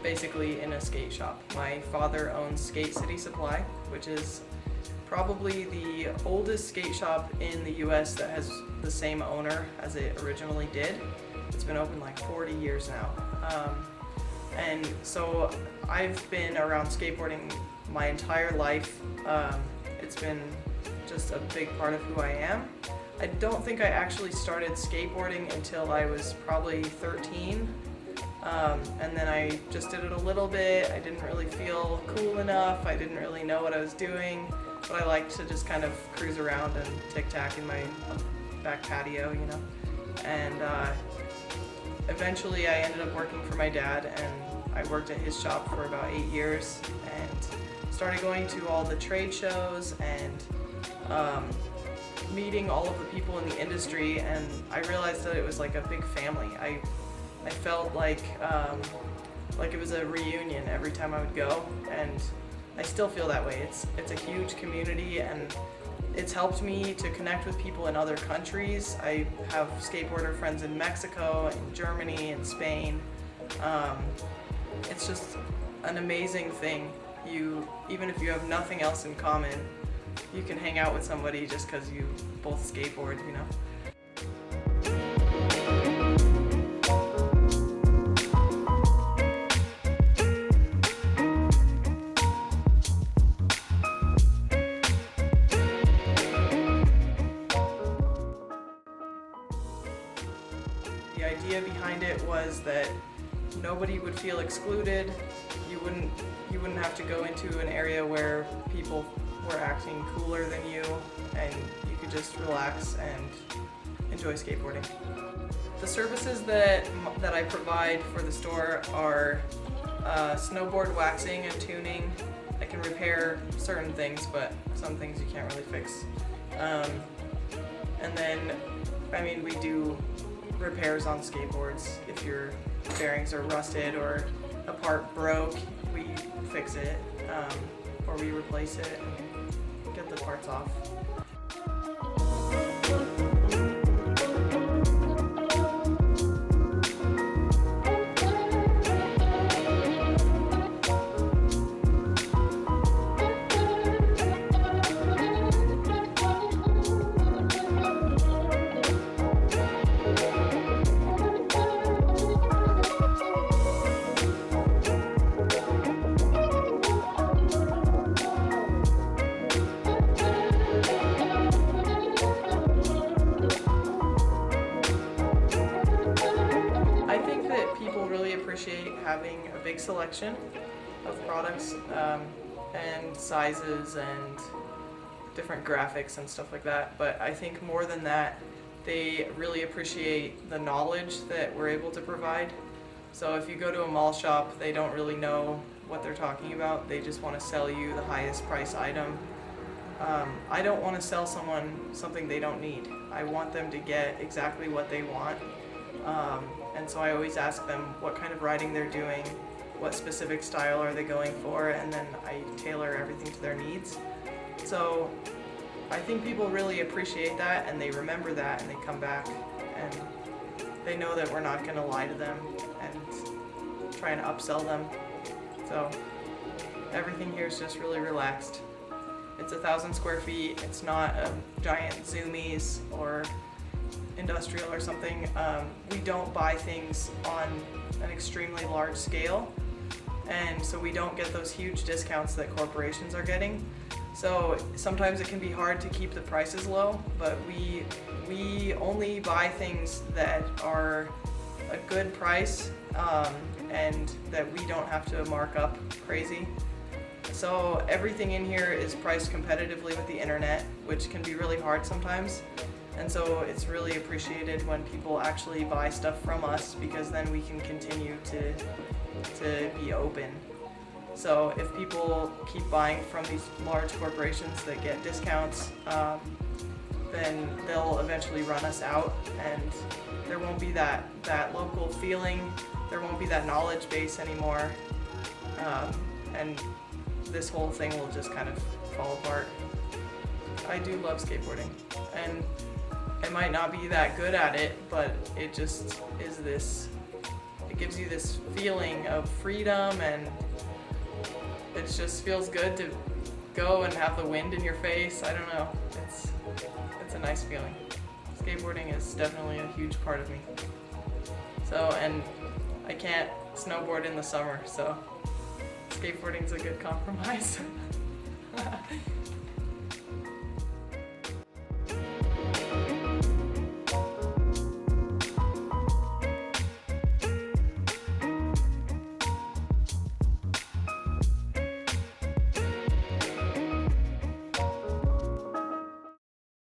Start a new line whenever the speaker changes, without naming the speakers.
basically in a skate shop. My father owns Skate City Supply, which is probably the oldest skate shop in the US that has the same owner as it originally did. It's been open like 40 years now. And so I've been around skateboarding my entire life. It's been just a big part of who I am. I don't think I actually started skateboarding until I was probably 13. And then I just did it a little bit. I didn't really feel cool enough. I didn't really know what I was doing, but I liked to just kind of cruise around and tic-tac in my back patio, you know. And eventually I ended up working for my dad, and I worked at his shop for about 8 years and started going to all the trade shows and meeting all of the people in the industry, and I realized that it was like a big family. I felt like it was a reunion every time I would go, and I still feel that way. It's a huge community, and it's helped me to connect with people in other countries. I have skateboarder friends in Mexico, in Germany, in Spain. It's just an amazing thing. Even if you have nothing else in common, you can hang out with somebody just because you both skateboard, you know? The idea behind it was that nobody would feel excluded. You wouldn't have to go into an area where people were acting cooler than you, and you could just relax and enjoy skateboarding. The services that I provide for the store are snowboard waxing and tuning. I can repair certain things, but some things you can't really fix. And then, I mean, we do repairs on skateboards. If your bearings are rusted or a part broke, we fix it, or we replace it and get the parts off. Appreciate having a big selection of products and sizes and different graphics and stuff like that, but I think more than that, they really appreciate the knowledge that we're able to provide. So if you go to a mall shop, they don't really know what they're talking about. They just want to sell you the highest price item. I don't want to sell someone something they don't need. I want them to get exactly what they want. And so I always ask them what kind of riding they're doing, what specific style are they going for, and then I tailor everything to their needs. So I think people really appreciate that, and they remember that, and they come back, and they know that we're not going to lie to them and try and upsell them. So everything here is just really relaxed. It's 1,000 square feet. It's not a giant Zoomies or industrial or something. We don't buy things on an extremely large scale, and so we don't get those huge discounts that corporations are getting. So sometimes it can be hard to keep the prices low, but we only buy things that are a good price and that we don't have to mark up crazy. So everything in here is priced competitively with the internet, which can be really hard sometimes. And so it's really appreciated when people actually buy stuff from us, because then we can continue to be open. So if people keep buying from these large corporations that get discounts, then they'll eventually run us out, and there won't be that local feeling, there won't be that knowledge base anymore, and this whole thing will just kind of fall apart. I do love skateboarding, and I might not be that good at it, but it just is this it gives you this feeling of freedom, and it just feels good to go and have the wind in your face. I don't know. It's a nice feeling. Skateboarding is definitely a huge part of me. So, and I can't snowboard in the summer, so skateboarding's a good compromise.